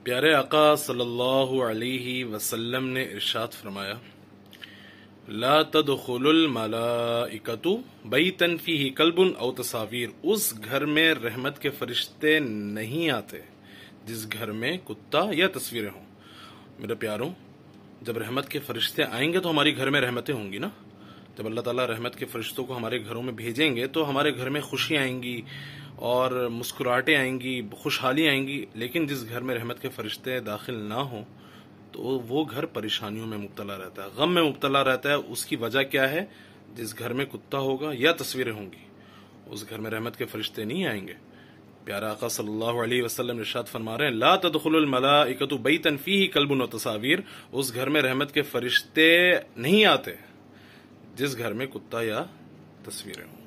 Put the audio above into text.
پیارے آقا صلی اللہ علیہ وسلم نے ارشاد فرمایا، لا تدخل الملائکۃ بیتا فیہ کلب او تصاویر، اس گھر میں رحمت کے فرشتے نہیں آتے جس گھر میں کتا یا تصویریں ہوں۔ میرے پیاروں، جب رحمت کے فرشتے آئیں گے تو ہماری گھر میں رحمتیں ہوں گی نا۔ جب اللہ تعالیٰ رحمت کے فرشتوں کو ہمارے گھروں میں بھیجیں گے تو ہمارے گھر میں خوشی آئیں گی اور مسکراہٹیں آئیں گی، خوشحالی آئیں گی۔ لیکن جس گھر میں رحمت کے فرشتے داخل نہ ہوں تو وہ گھر پریشانیوں میں مبتلا رہتا ہے، غم میں مبتلا رہتا ہے۔ اس کی وجہ کیا ہے؟ جس گھر میں کتا ہوگا یا تصویریں ہوں گی، اس گھر میں رحمت کے فرشتے نہیں آئیں گے۔ پیارا آقا صلی اللہ علیہ وسلم ارشاد فرما رہے ہیں، لا تدخل الملائکۃ بیتا فیہ کلب و تصاویر، اس گھر میں رحمت کے فرشتے نہیں آتے جس گھر میں کتا یا تصویریں ہوں۔